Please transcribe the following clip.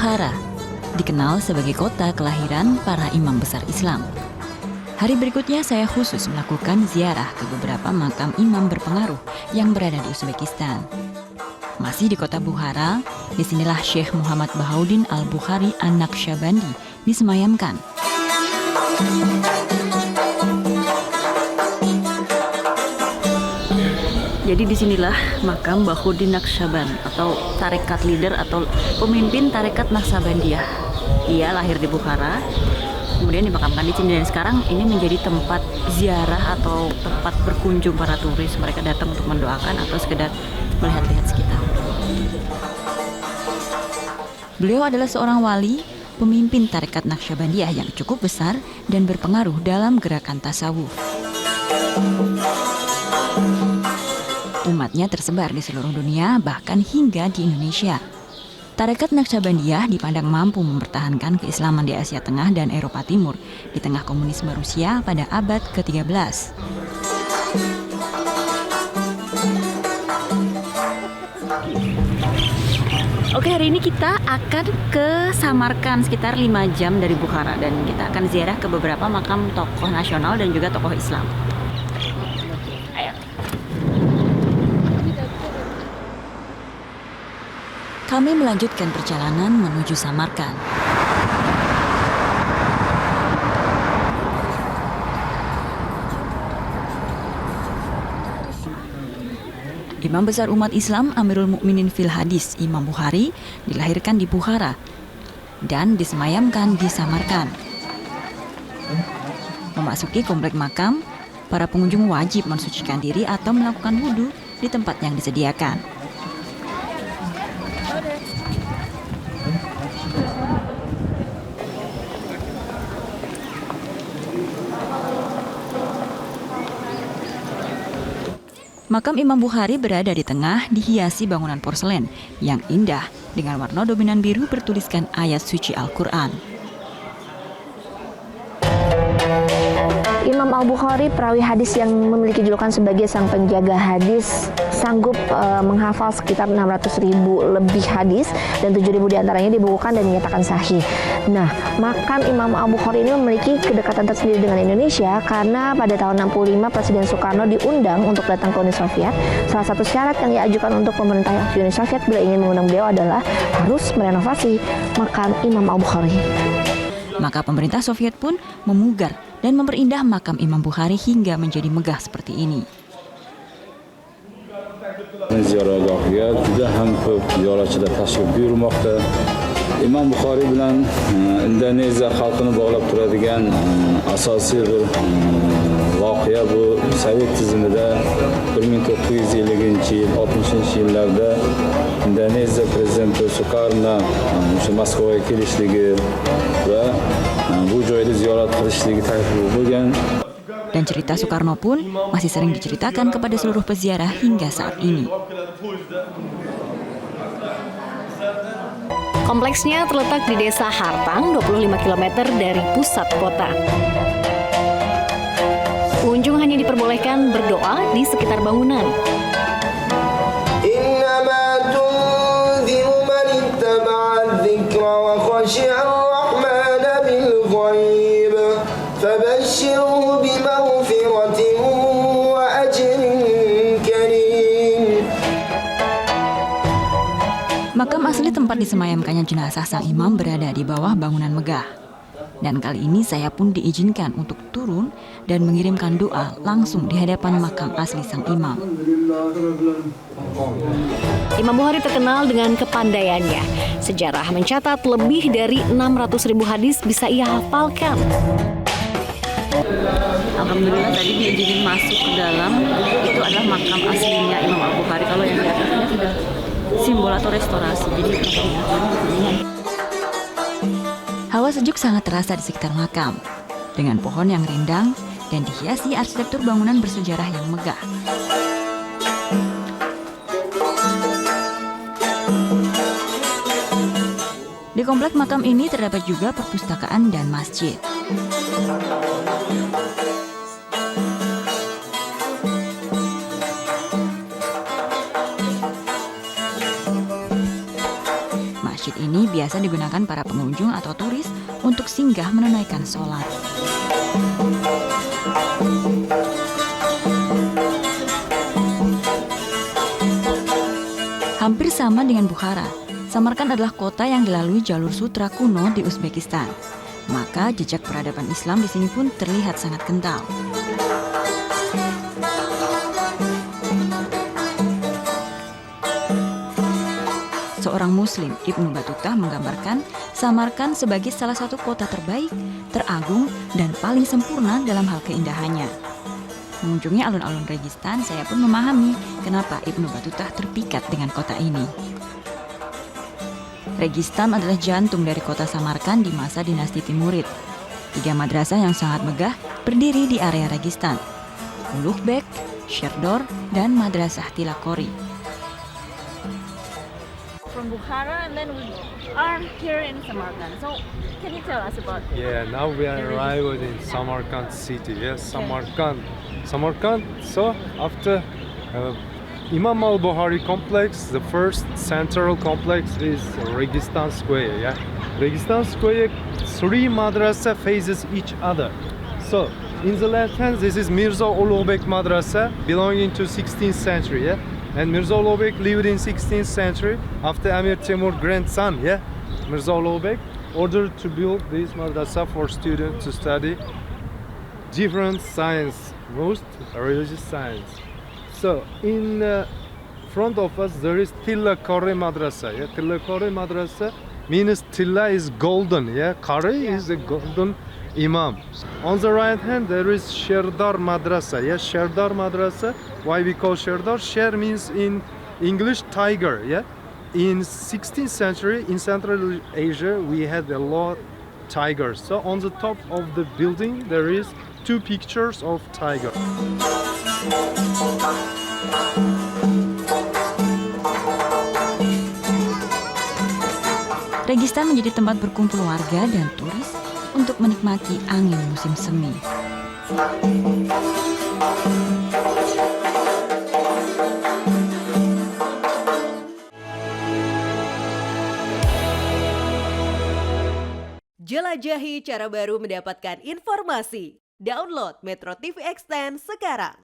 Bukhara dikenal sebagai kota kelahiran para imam besar Islam. Hari berikutnya saya khusus melakukan ziarah ke beberapa makam imam berpengaruh yang berada di Uzbekistan. Masih di kota Bukhara, disinilah Syekh Muhammad Bahauddin Al-Bukhari An-Naqsyabandi disemayamkan. Jadi disinilah makam Bahauddin Naqsyaband atau tarekat leader atau pemimpin tarekat Naqsyabandiyah. Ia lahir di Bukhara, kemudian dimakamkan di sini, dan sekarang ini menjadi tempat ziarah atau tempat berkunjung para turis. Mereka datang untuk mendoakan atau sekedar melihat-lihat sekitar. Beliau adalah seorang wali, pemimpin tarekat Naqsyabandiyah yang cukup besar dan berpengaruh dalam gerakan tasawuf. Umatnya tersebar di seluruh dunia, bahkan hingga di Indonesia. Tarekat Naqsyabandiyah dipandang mampu mempertahankan keislaman di Asia Tengah dan Eropa Timur di tengah komunisme Rusia pada abad ke-13. Oke, hari ini kita akan ke Samarkand, sekitar 5 jam dari Bukhara, dan kita akan ziarah ke beberapa makam tokoh nasional dan juga tokoh Islam. Ayo. Kami melanjutkan perjalanan menuju Samarkand. Imam besar umat Islam Amirul Mukminin fil Hadis Imam Bukhari dilahirkan di Bukhara dan disemayamkan di Samarkand. Memasuki komplek makam, para pengunjung wajib mensucikan diri atau melakukan wudhu di tempat yang disediakan. Makam Imam Bukhari berada di tengah, dihiasi bangunan porselen yang indah dengan warna dominan biru bertuliskan ayat suci Al-Quran. Imam Al-Bukhari, perawi hadis yang memiliki julukan sebagai sang penjaga hadis, sanggup menghafal sekitar 600.000 lebih hadis dan 7.000 diantaranya dibukukan dan dinyatakan sahih. Nah, makam Imam Al-Bukhari ini memiliki kedekatan tersendiri dengan Indonesia karena pada tahun 65 Presiden Soekarno diundang untuk datang ke Uni Soviet. Salah satu syarat yang diajukan untuk pemerintah Uni Soviet bila ingin mengundang beliau adalah harus merenovasi makam Imam Al-Bukhari. Maka pemerintah Soviet pun memugar dan memperindah makam Imam Bukhari hingga menjadi megah seperti ini. Ziyoratgohga juda ham ko'p ziyoratchilar tashrif buyurmoqda. Imom Buxoriy bilan Indoneziya xalqini bog'lab turadigan asosiy bir voqea bu Sovet tizimida 1950-yil, 60-yillarda Indoneziya prezidenti Sukarno shu Moskvaga kelishligi va bu joyda ziyorat qilishligi taklif bo'lgan. Dan cerita Soekarno pun masih sering diceritakan kepada seluruh peziarah hingga saat ini. Kompleksnya terletak di Desa Hartang, 25 km dari pusat kota. Pengunjung hanya diperbolehkan berdoa di sekitar bangunan. Makam asli tempat disemayamkannya jenazah sang imam berada di bawah bangunan megah. Dan kali ini saya pun diizinkan untuk turun dan mengirimkan doa langsung di hadapan makam asli sang imam. Imam Bukhari terkenal dengan kepandaiannya. Sejarah mencatat lebih dari 600.000 hadis bisa ia hafalkan. Alhamdulillah tadi diizinin masuk ke dalam. Itu adalah makam aslinya Imam Al-Bukhari. Kalau yang di atasnya sudah simbol atau restorasi. Jadi hawa sejuk sangat terasa di sekitar makam, dengan pohon yang rindang dan dihiasi arsitektur bangunan bersejarah yang megah. Di komplek makam ini terdapat juga perpustakaan dan masjid. Masjid ini biasa biasa digunakan para pengunjung atau turis untuk singgah menunaikan sholat. Hampir sama dengan Bukhara, Samarkand adalah kota yang dilalui jalur sutra kuno di Uzbekistan. Maka jejak peradaban Islam di sini pun terlihat sangat kental. Seorang Muslim, Ibnu Battuta, menggambarkan Samarkand sebagai salah satu kota terbaik, teragung, dan paling sempurna dalam hal keindahannya. Mengunjungi alun-alun Registan, saya pun memahami kenapa Ibnu Battuta terpikat dengan kota ini. Registan adalah jantung dari kota Samarkand di masa dinasti Timurid. 3 madrasah yang sangat megah berdiri di area Registan: Ulughbek, Sherdor, dan Madrasah Tilakori. From Bukhara and then we are here in Samarkand. So, can you tell us about Yeah, now we are arrived in Samarkand city. Yes, Samarkand. So after Imam al-Bukhari complex, the first central complex is Registan Square. Yeah, Registan Square, 3 madrasa faces each other. So in the left hand, this is Mirza Ulughbek Madrasa, belonging to 16th century. Yeah, and Mirza Ulughbek lived in 16th century after Amir Temur grandson. Yeah, Mirza Ulughbek ordered to build this madrasa for students to study different science, most religious science. So in front of us there is Tilla Kore Madrasa. Yeah? Tilla Kore Madrasa means Tilla is golden. Yeah, Kore is a golden imam. On the right hand there is Sherdar Madrasa. Yeah, Sherdar Madrasa. Why we call Sherdar? Sher means in English tiger. Yeah, in 16th century in Central Asia we had a lot tigers. So on the top of the building there is 2 pictures of tiger. Registan menjadi tempat berkumpul warga dan turis untuk menikmati angin musim semi. Jelajahi cara baru mendapatkan informasi. Download Metro TV Extend sekarang.